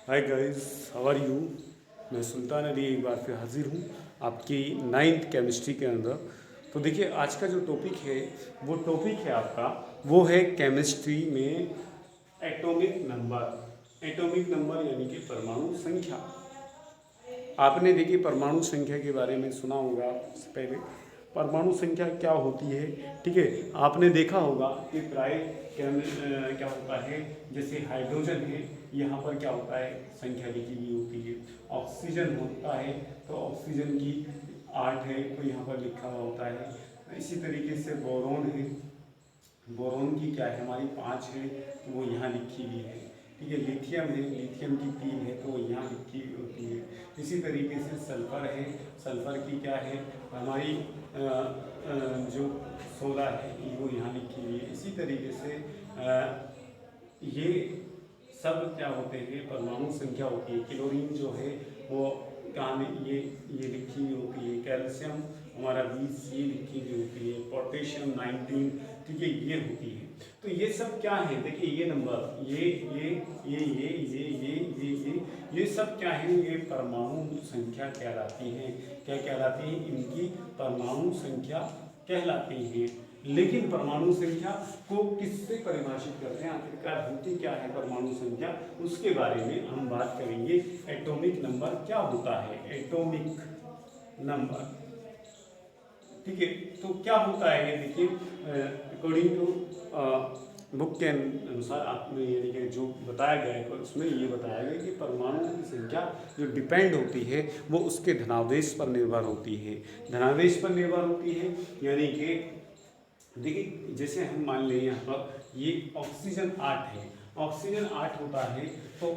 Hi guys, how are you. मैं सुल्तान अली एक बार फिर हाजिर हूँ आपकी 9th केमिस्ट्री के अंदर। तो देखिए, आज का जो टॉपिक है वो टॉपिक है आपका, वो है केमिस्ट्री में एटॉमिक नंबर। एटॉमिक नंबर यानी कि परमाणु संख्या। आपने देखिए परमाणु संख्या के बारे में सुना होगा इससे पहले। परमाणु संख्या क्या होती है, ठीक है। आपने देखा होगा कि प्राय क्या होता है, जैसे हाइड्रोजन है, यहाँ पर क्या होता है, संख्या लिखी हुई होती है। ऑक्सीजन होता है तो ऑक्सीजन की 8 है तो यहाँ पर लिखा हुआ होता है। इसी तरीके से बोरोन है, बोरोन की क्या है, हमारी 5 है तो वो यहाँ लिखी हुई है, ठीक है। लिथियम है, लिथियम की 3 है तो वो यहाँ लिखी हुई होती है। इसी तरीके से सल्फर है, सल्फर की क्या है, हमारी जो 16 है वो यहाँ लिखी हुई है। इसी तरीके से ये सब क्या होते हैं, परमाणु संख्या होती है। क्लोरीन जो है वो कहाँ में, ये लिखी हुई होती है। कैल्शियम हमारा 20 ये लिखी हुई होती है। पोटेशियम 19, ठीक है, ये होती है। तो ये सब क्या है, देखिए ये नंबर, ये सब क्या है, ये परमाणु संख्या कहलाती हैं। क्या कहलाती हैं, इनकी परमाणु संख्या कहलाती हैं। लेकिन परमाणु संख्या को किससे परिभाषित करते हैं, आखिरकार होती क्या है परमाणु संख्या, उसके बारे में हम बात करेंगे। एटॉमिक नंबर क्या होता है, एटॉमिक नंबर, ठीक है। तो क्या होता है ये देखिए, अकॉर्डिंग टू बुक के अनुसार आपने यानी कि जो बताया गया है उसमें ये बताया गया कि परमाणु की संख्या जो डिपेंड होती है वो उसके धनावेश पर निर्भर होती है। धनावेश पर निर्भर होती है यानी कि देखिए, जैसे हम मान लें यहाँ पर ये ऑक्सीजन 8 है, ऑक्सीजन 8 होता है तो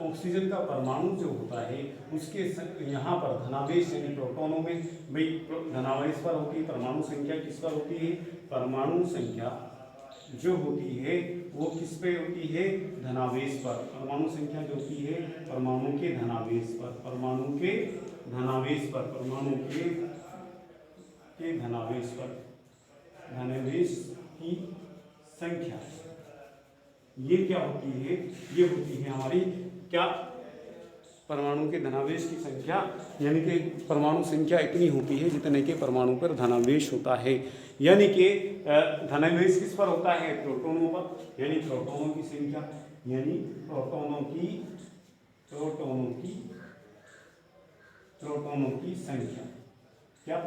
ऑक्सीजन का परमाणु जो होता है उसके यहाँ पर धनावेश यानी प्रोटोनों में, भाई धनावेश पर होती है। परमाणु संख्या किस पर होती है, परमाणु संख्या जो होती है वो किस पे होती है, धनावेश पर। परमाणु संख्या जो होती है परमाणु के धनावेश पर, परमाणु के धनावेश पर, परमाणु के धनावेश पर, धनावेश की संख्या ये क्या होती है, ये होती है हमारी क्या, परमाणु के धनावेश की संख्या, यानी कि परमाणु संख्या इतनी होती है जितने के परमाणु पर धनावेश होता है। यानी कि धनावेश किस पर होता है, प्रोटोनों पर, यानी प्रोटोनों की संख्या, यानी प्रोटोनों की संख्या, क्या,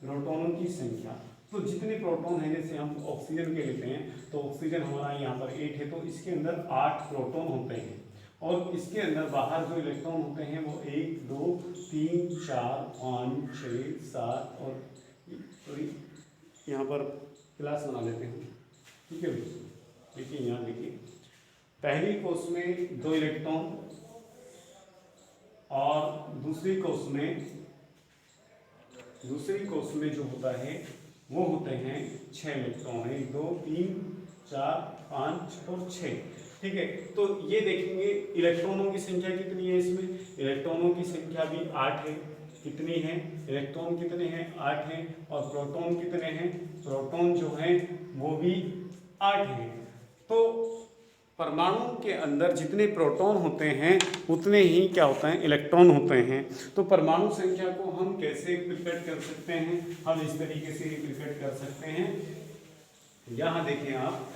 प्रोटोनों की संख्या। तो जितने प्रोटॉन हैं, जैसे हम ऑक्सीजन के लेते हैं तो ऑक्सीजन हमारा यहाँ पर 8 है तो इसके अंदर 8 प्रोटॉन होते हैं, और इसके अंदर बाहर जो इलेक्ट्रॉन होते हैं वो 1 2 3 4 5 6 7 और यहाँ पर क्लास बना लेते हैं, ठीक है। देखिए यहाँ देखिए, पहली कोष में 2 इलेक्ट्रॉन और दूसरी कोष में जो होता है वो होते हैं 6 इलेक्ट्रॉन, 1 2 3 4 5 और 6, ठीक है। तो ये देखेंगे इलेक्ट्रॉनों की संख्या कितनी है, इसमें इलेक्ट्रॉनों की संख्या भी 8 है। कितनी है, इलेक्ट्रॉन कितने हैं, 8 हैं। और प्रोटॉन कितने हैं, प्रोटॉन जो हैं वो भी 8 हैं। तो परमाणु के अंदर जितने प्रोटॉन होते हैं उतने ही क्या होते हैं, इलेक्ट्रॉन होते हैं। तो परमाणु संख्या को हम कैसे प्रकट कर सकते हैं, हम इस तरीके से प्रकट कर सकते हैं। यहां देखें आप,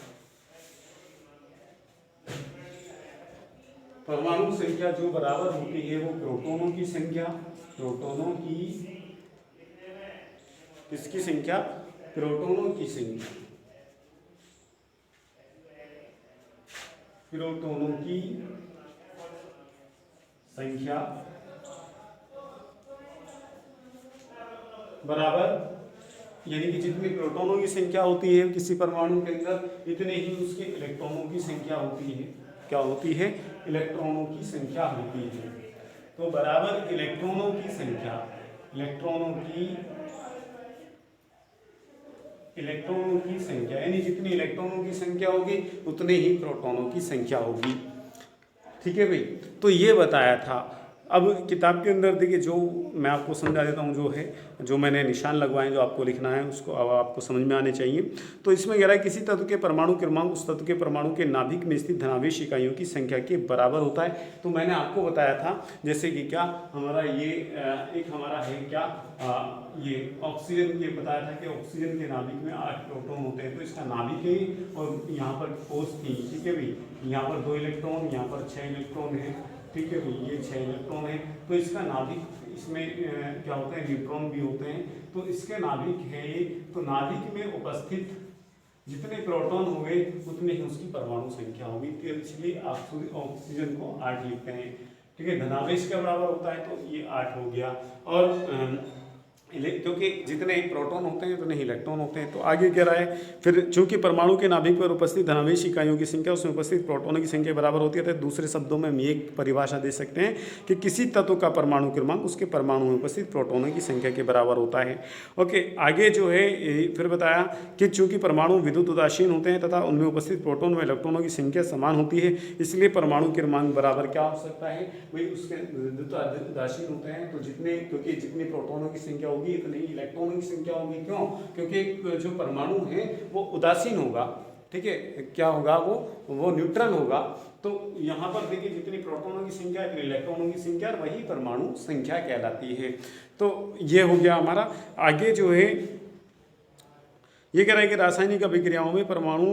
परमाणु संख्या जो बराबर होती है वो प्रोटॉनों की संख्या, प्रोटॉनों की किसकी संख्या, प्रोटॉनों की संख्या, प्रोटॉनों की संख्या बराबर, यानी कि जितनी प्रोटॉनों की संख्या होती है किसी परमाणु के अंदर इतने ही उसके इलेक्ट्रॉनों की संख्या होती है। क्या होती है, इलेक्ट्रॉनों की संख्या होती है। तो बराबर इलेक्ट्रॉनों की संख्या, इलेक्ट्रॉनों की संख्या यानी जितनी इलेक्ट्रॉनों की संख्या होगी उतने ही प्रोटॉनों की संख्या होगी, ठीक है भाई। तो ये बताया था अब किताब के अंदर देखिए, जो मैं आपको समझा देता हूँ, जो है जो मैंने निशान लगवाए जो आपको लिखना है उसको अब आपको समझ में आने चाहिए। तो इसमें कह रहा है किसी तत्व के परमाणु क्रमांक उस तत्व के परमाणु के नाभिक में स्थित धनावेश इकाइयों की संख्या के बराबर होता है। तो मैंने आपको बताया था जैसे कि क्या हमारा ये एक हमारा है क्या ये ऑक्सीजन, ये बताया था कि ऑक्सीजन के नाभिक में 8 प्रोटॉन होते हैं। तो इसका नाभिक है और यहाँ पर कोष 3, ठीक है भाई, यहाँ पर 2 इलेक्ट्रॉन, यहाँ पर 6 इलेक्ट्रॉन है, ठीक है भाई, ये 6 इलेक्ट्रॉन है। तो इसका नाभिक, इसमें क्या होता है, न्यूट्रॉन भी होते हैं। तो इसके नाभिक है ये, तो नाभिक में उपस्थित जितने प्रोटॉन हो गए उतनी ही उसकी परमाणु संख्या होगी। तो इसलिए ऑक्सीजन को 8 लिखते हैं, ठीक है। धनावेश के बराबर होता है तो ये 8 हो गया। और क्योंकि जितने ही प्रोटॉन होते हैं उतने ही इलेक्ट्रॉन होते हैं। तो आगे कह रहा है फिर चूंकि परमाणु के नाभिक पर उपस्थित धनावेश इकाइयों की संख्या उसमें उपस्थित प्रोटॉनों की संख्या बराबर होती है। तो दूसरे शब्दों में हम एक परिभाषा दे सकते हैं कि किसी तत्व का परमाणु क्रमांक उसके परमाणु में उपस्थित प्रोटॉनों की संख्या के बराबर होता है। ओके, आगे जो है फिर बताया कि चूंकि परमाणु विद्युत उदासीन होते हैं तथा उनमें उपस्थित प्रोटॉन व इलेक्ट्रॉनों की संख्या समान होती है, इसलिए परमाणु क्रमांक बराबर क्या हो सकता है भाई, उसके विद्युत उदासीन होते हैं तो क्योंकि जितनी प्रोटॉनों की संख्या होगी इतनी ही इलेक्ट्रॉनों की संख्या होगी। क्यों? क्योंकि जो परमाणु है वो उदासीन होगा, ठीक है, क्या होगा, वो न्यूट्रल होगा। तो यहाँ पर देखिए जितनी प्रोटॉनों की संख्या इतनी इलेक्ट्रॉनों की संख्या, वही परमाणु संख्या कहलाती है। तो ये हो गया हमारा। आगे जो है ये कह रहा है कि रासायनिक अभिक्रियाओं में परमाणु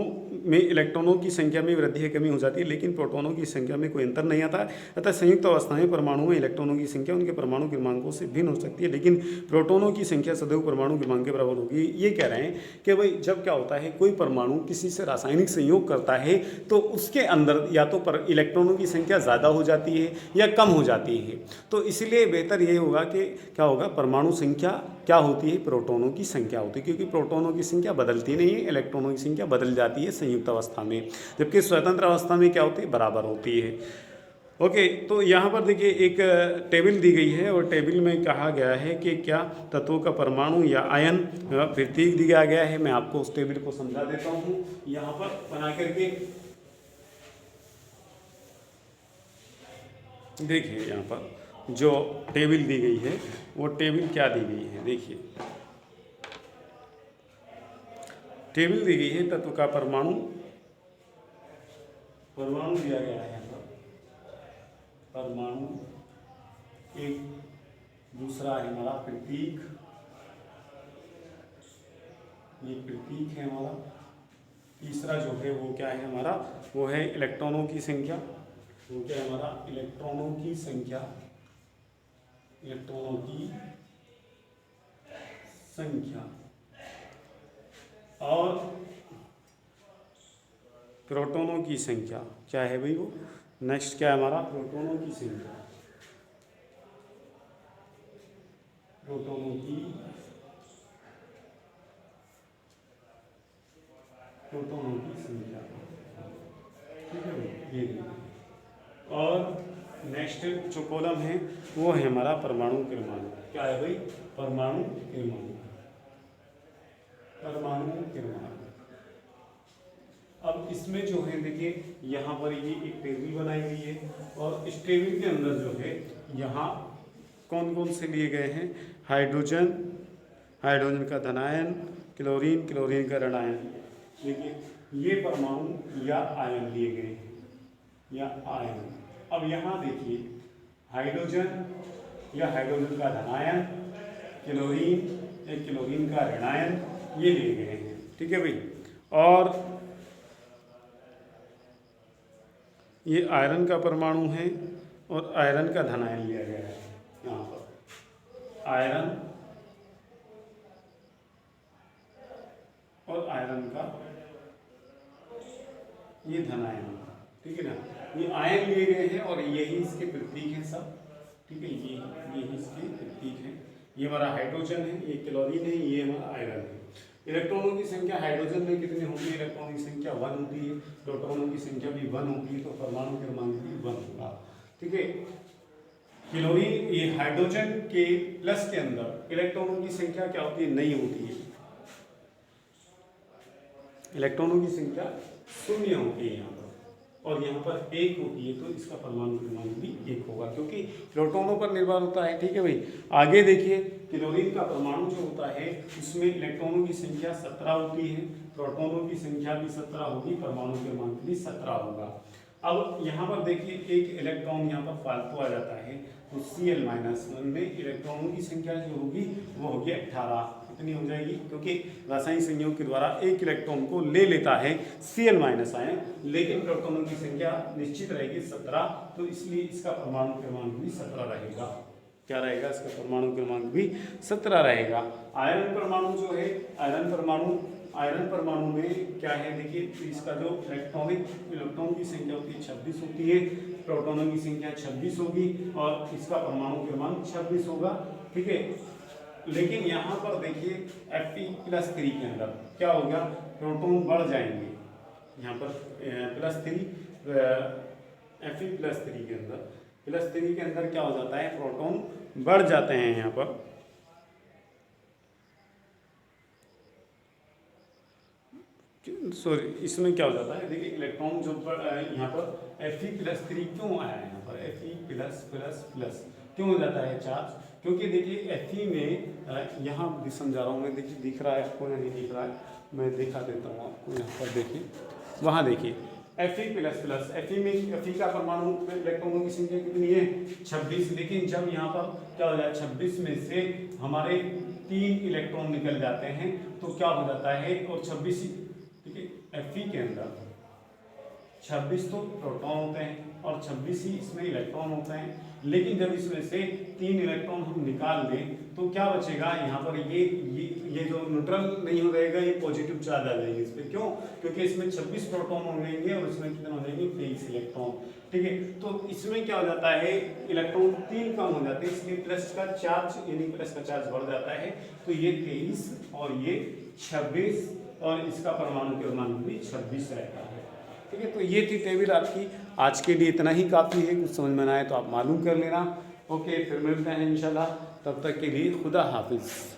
में इलेक्ट्रॉनों की संख्या में वृद्धि या कमी हो जाती है, लेकिन प्रोटॉनों की संख्या में कोई अंतर नहीं आता है। अतः संयुक्त अवस्था में परमाणु में इलेक्ट्रॉनों की संख्या उनके परमाणु क्रमांकों से भिन्न हो सकती है, लेकिन प्रोटॉनों की संख्या सदैव परमाणु क्रमांक के बराबर होगी। ये कह रहे हैं कि भाई जब क्या होता है, कोई परमाणु किसी से रासायनिक संयोग करता है तो उसके अंदर या तो इलेक्ट्रॉनों की संख्या ज़्यादा हो जाती है या कम हो जाती है। तो इसलिए बेहतर ये होगा कि क्या होगा, परमाणु संख्या क्या होती है, प्रोटॉनों की संख्या होती है, क्योंकि प्रोटॉनों की संख्या बदलती नहीं है, इलेक्ट्रॉनों की संख्या बदल जाती है संयुक्त अवस्था में, जबकि स्वतंत्र अवस्था में क्या होती है, बराबर होती है। ओके, तो यहाँ पर देखिए एक टेबल दी गई है और टेबल में कहा गया है कि क्या तत्वों का परमाणु या आयन प्रतीक दिया गया है। मैं आपको उस टेबल को समझा देता हूँ यहाँ पर बना करके। देखिए यहाँ पर जो टेबल दी गई है वो टेबल क्या दी गई है, देखिए टेबल दी गई है, तत्व का परमाणु दिया गया है यहाँ पर, परमाणु एक, दूसरा है हमारा प्रतीक, ये प्रतीक है हमारा, तीसरा जो है वो क्या है हमारा, वो है इलेक्ट्रॉनों की संख्या, वो क्या है हमारा, इलेक्ट्रॉनों की संख्या, इलेक्ट्रॉनों की संख्या, और प्रोटॉनों की संख्या क्या है भाई वो, नेक्स्ट क्या है हमारा, प्रोटॉनों की संख्या, प्रोटॉनों की संख्या, ठीक है भाई, ये। और नेक्स्ट जो कॉलम है वो है हमारा परमाणु क्रमांक, क्या है भाई, परमाणु क्रमांक, परमाणु क्रमांक। अब इसमें जो है देखिए यहाँ पर ये एक टेबल बनाई गई है और इस टेबल के अंदर जो है यहाँ कौन कौन से लिए गए हैं, हाइड्रोजन, हाइड्रोजन का धनायन, क्लोरीन, क्लोरीन का ऋणायन। देखिए ये परमाणु या आयन लिए गए हैं, या आयन। अब यहाँ देखिए हाइड्रोजन या हाइड्रोजन का धनायन, क्लोरीन या क्लोरीन का ऋणायन, ये लिए गए हैं, ठीक है भाई। और ये आयरन का परमाणु है और आयरन का धनायन लिया गया है यहाँ पर, आयरन और आयरन का ये धनायन, ठीक है ना, ये आयन लिए गए हैं और यही इसके प्रतीक हैं सब, ठीक है, ये इसके प्रतीक हैं। ये हमारा हाइड्रोजन है, ये क्लोरीन है, ये हमारा आयरन है। इलेक्ट्रॉनों की संख्या हाइड्रोजन में कितनी होती है, इलेक्ट्रॉनों की संख्या 1 होती है, प्रोटॉनों की संख्या भी 1 होती है, तो परमाणु क्रमांक भी 1 होगा, ठीक है। क्लोरीन, ये हाइड्रोजन के प्लस के अंदर इलेक्ट्रॉनों की संख्या क्या होती है, नहीं होती है, इलेक्ट्रॉनों की संख्या 0 होती है यहाँ पर। और यहाँ पर 1 होती है तो इसका परमाणु क्रमांक भी 1 होगा, क्योंकि प्रोटॉनों पर निर्भर होता है। ठीक है भाई, आगे देखिए क्लोरीन का परमाणु जो होता है उसमें इलेक्ट्रॉनों की संख्या 17 होती है, प्रोटॉनों की संख्या भी 17 होगी, परमाणु क्रमांक भी 17 होगा। अब यहाँ पर देखिए एक इलेक्ट्रॉन यहाँ पर फालतू आ जाता है, तो Cl- में इलेक्ट्रॉनों की संख्या जो होगी वो होगी 18। कितनी हो जाएगी, क्योंकि रासायनिक संयोग के द्वारा एक इलेक्ट्रॉन को ले लेता है Cl- आयन, लेकिन प्रोटॉनों की संख्या निश्चित रहेगी 17, तो इसलिए इसका परमाणु क्रमांक भी 17 रहेगा। क्या रहेगा, इसका परमाणु क्रमांक भी 17 रहेगा। आयरन परमाणु जो है, आयरन परमाणु में क्या है देखिए, तो इसका जो इलेक्ट्रॉन की संख्या होती है 26 होती है, प्रोटॉनों की संख्या 26 होगी और इसका परमाणु क्रमांक 26 होगा। ठीक है, लेकिन यहाँ पर देखिए Fe+3 के अंदर क्या होगा, प्रोटॉन बढ़ जाएंगे। यहाँ पर +3 Fe+3 के अंदर +3 के अंदर क्या हो जाता है, प्रोटॉन बढ़ जाते हैं। यहाँ पर सॉरी, इसमें क्या हो जाता है देखिए, इलेक्ट्रॉन जो यहाँ पर Fe+3 क्यों आया है, यहाँ पर Fe++ क्यों हो जाता है चार्ज, क्योंकि देखिए Fe में यहाँ भी समझा रहा हूँ मैं, देखिए दिख रहा है आपको या नहीं दिख रहा है, मैं दिखा देता हूँ आपको। यहाँ पर देखिए, वहाँ देखिए Fe++, Fe का परमाणु इलेक्ट्रॉनों की संख्या कितनी है 26, लेकिन जब यहाँ पर क्या हो जाए 26 में से हमारे 3 इलेक्ट्रॉन निकल जाते हैं तो क्या हो जाता है, और 26 Fe के अंदर 26 तो प्रोटॉन होते हैं और 26 ही इसमें इलेक्ट्रॉन होते हैं, लेकिन जब इसमें से 3 इलेक्ट्रॉन हम निकाल दें तो क्या बचेगा, यहाँ पर ये जो न्यूट्रल नहीं हो जाएगा, ये पॉजिटिव चार्ज आ जाएंगे इस पर। क्यों, क्योंकि इसमें 26 प्रोटॉन हो जाएंगे और इसमें कितने हो जाएंगे 23 इलेक्ट्रॉन। ठीक है, तो इसमें क्या हो जाता है, इलेक्ट्रॉन 3 कम हो जाते हैं, इसलिए प्लस का चार्ज यानी प्लस का चार्ज बढ़ जाता है, तो ये 23 और ये 26 और इसका परमाणु क्रमांक भी 26 रहता है। ठीक है, तो ये थी टेबल आपकी। आज के लिए इतना ही काफ़ी है, कुछ समझ में ना आए तो आप मालूम कर लेना। ओके, फिर मिलते हैं इंशाल्लाह, तब तक के लिए खुदा हाफिज़।